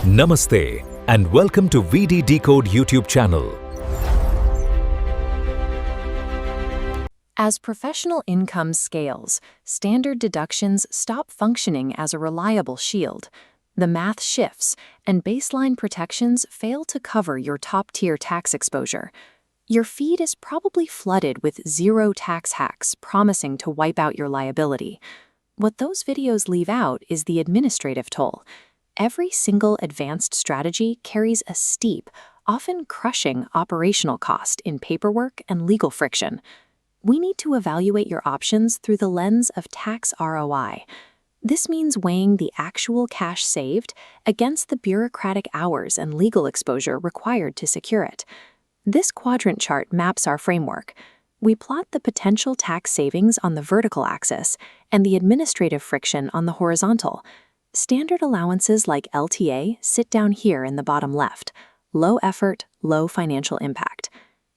Namaste and welcome to VD Decode YouTube channel. As professional income scales, standard deductions stop functioning as a reliable shield. The math shifts, and baseline protections fail to cover your top-tier tax exposure. Your feed is probably flooded with zero tax hacks promising to wipe out your liability. What those videos leave out is the administrative toll. Every single advanced strategy carries a steep, often crushing operational cost in paperwork and legal friction. We need to evaluate your options through the lens of tax ROI. This means weighing the actual cash saved against the bureaucratic hours and legal exposure required to secure it. This quadrant chart maps our framework. We plot the potential tax savings on the vertical axis and the administrative friction on the horizontal. Standard allowances like LTA sit down here in the bottom left, low effort, low financial impact.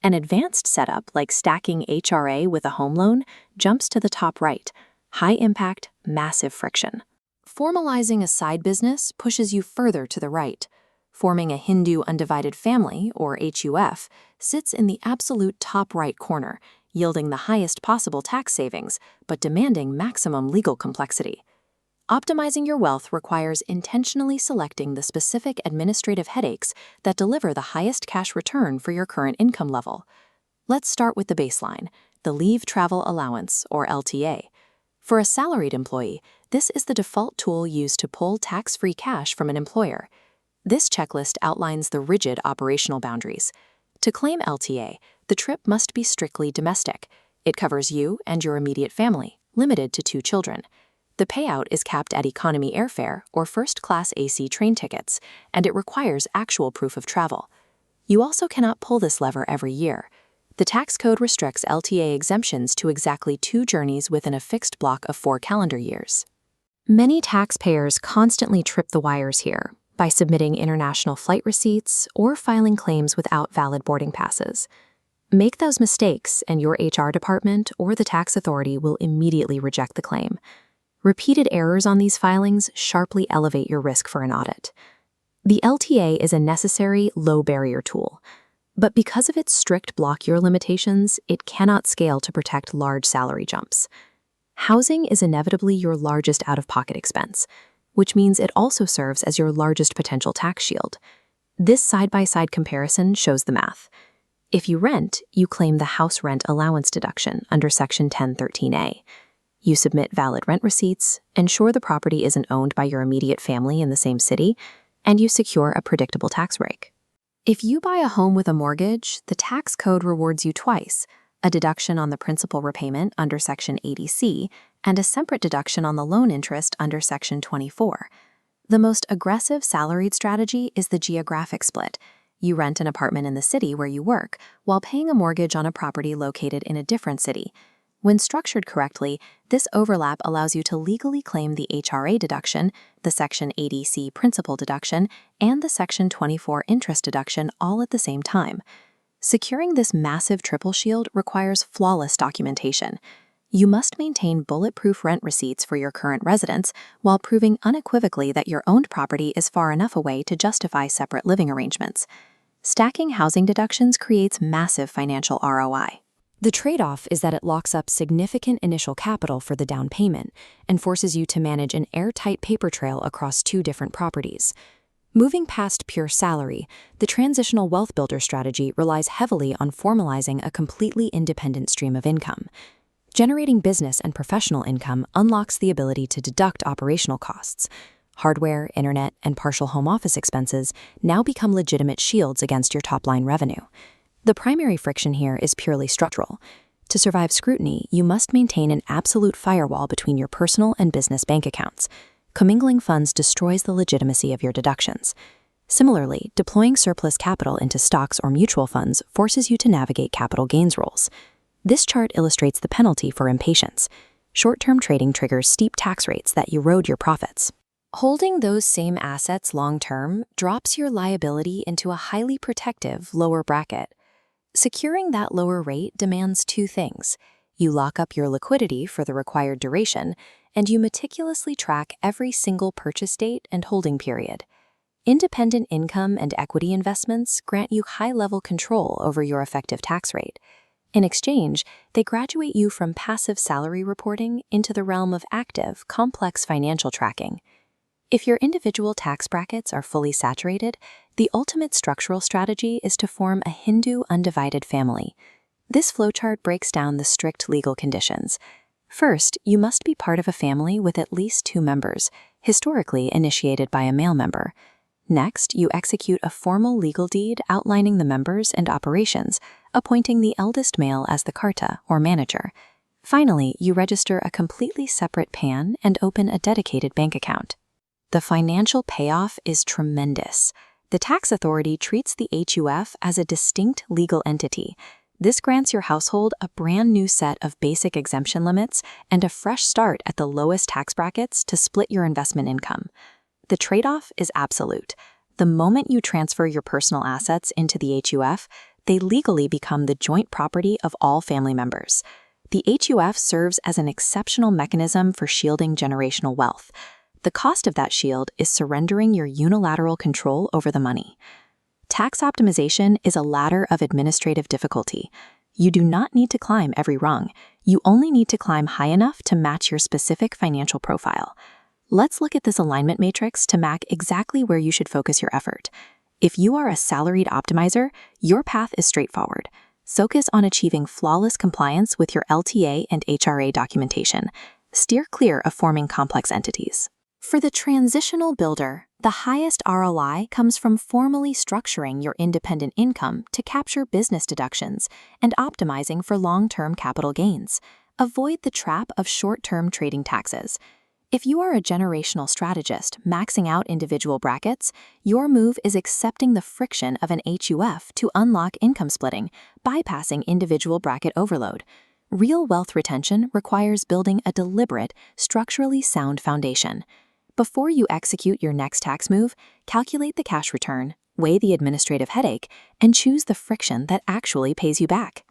An advanced setup like stacking HRA with a home loan jumps to the top right, high impact, massive friction. Formalizing a side business pushes you further to the right. Forming a Hindu undivided family, or HUF, sits in the absolute top right corner, yielding the highest possible tax savings, but demanding maximum legal complexity. Optimizing your wealth requires intentionally selecting the specific administrative headaches that deliver the highest cash return for your current income level. Let's start with the baseline, the Leave Travel Allowance, or LTA. For a salaried employee, this is the default tool used to pull tax-free cash from an employer. This checklist outlines the rigid operational boundaries. To claim LTA, the trip must be strictly domestic. It covers you and your immediate family, limited to 2 children. The payout is capped at economy airfare or first-class AC train tickets, and it requires actual proof of travel. You also cannot pull this lever every year. The tax code restricts LTA exemptions to exactly 2 journeys within a fixed block of 4 calendar years. Many taxpayers constantly trip the wires here by submitting international flight receipts or filing claims without valid boarding passes. Make those mistakes, and your HR department or the tax authority will immediately reject the claim. Repeated errors on these filings sharply elevate your risk for an audit. The LTA is a necessary, low-barrier tool, but because of its strict block year limitations, it cannot scale to protect large salary jumps. Housing is inevitably your largest out-of-pocket expense, which means it also serves as your largest potential tax shield. This side-by-side comparison shows the math. If you rent, you claim the house rent allowance deduction under Section 1013A. You submit valid rent receipts, ensure the property isn't owned by your immediate family in the same city, and you secure a predictable tax break. If you buy a home with a mortgage, the tax code rewards you twice, a deduction on the principal repayment under Section 80C and a separate deduction on the loan interest under Section 24. The most aggressive salaried strategy is the geographic split. You rent an apartment in the city where you work while paying a mortgage on a property located in a different city. When structured correctly, this overlap allows you to legally claim the HRA deduction, the Section 80C principal deduction, and the Section 24 interest deduction all at the same time. Securing this massive triple shield requires flawless documentation. You must maintain bulletproof rent receipts for your current residence while proving unequivocally that your owned property is far enough away to justify separate living arrangements. Stacking housing deductions creates massive financial ROI. The trade-off is that it locks up significant initial capital for the down payment and forces you to manage an airtight paper trail across 2 different properties. Moving past pure salary, the transitional wealth builder strategy relies heavily on formalizing a completely independent stream of income. Generating business and professional income unlocks the ability to deduct operational costs. Hardware, internet, and partial home office expenses now become legitimate shields against your top-line revenue. The primary friction here is purely structural. To survive scrutiny, you must maintain an absolute firewall between your personal and business bank accounts. Commingling funds destroys the legitimacy of your deductions. Similarly, deploying surplus capital into stocks or mutual funds forces you to navigate capital gains rules. This chart illustrates the penalty for impatience. Short-term trading triggers steep tax rates that erode your profits. Holding those same assets long-term drops your liability into a highly protective lower bracket. Securing that lower rate demands 2 things. You lock up your liquidity for the required duration, and you meticulously track every single purchase date and holding period. Independent income and equity investments grant you high-level control over your effective tax rate. In exchange, they graduate you from passive salary reporting into the realm of active, complex financial tracking. If your individual tax brackets are fully saturated, the ultimate structural strategy is to form a Hindu undivided family. This flowchart breaks down the strict legal conditions. First, you must be part of a family with at least 2 members, historically initiated by a male member. Next, you execute a formal legal deed outlining the members and operations, appointing the eldest male as the karta, or manager. Finally, you register a completely separate PAN and open a dedicated bank account. The financial payoff is tremendous. The tax authority treats the HUF as a distinct legal entity. This grants your household a brand new set of basic exemption limits and a fresh start at the lowest tax brackets to split your investment income. The trade-off is absolute. The moment you transfer your personal assets into the HUF, they legally become the joint property of all family members. The HUF serves as an exceptional mechanism for shielding generational wealth. The cost of that shield is surrendering your unilateral control over the money. Tax optimization is a ladder of administrative difficulty. You do not need to climb every rung. You only need to climb high enough to match your specific financial profile. Let's look at this alignment matrix to map exactly where you should focus your effort. If you are a salaried optimizer, your path is straightforward. Focus on achieving flawless compliance with your LTA and HRA documentation. Steer clear of forming complex entities. For the transitional builder, the highest ROI comes from formally structuring your independent income to capture business deductions and optimizing for long-term capital gains. Avoid the trap of short-term trading taxes. If you are a generational strategist maxing out individual brackets, your move is accepting the friction of an HUF to unlock income splitting, bypassing individual bracket overload. Real wealth retention requires building a deliberate, structurally sound foundation. Before you execute your next tax move, calculate the cash return, weigh the administrative headache, and choose the friction that actually pays you back.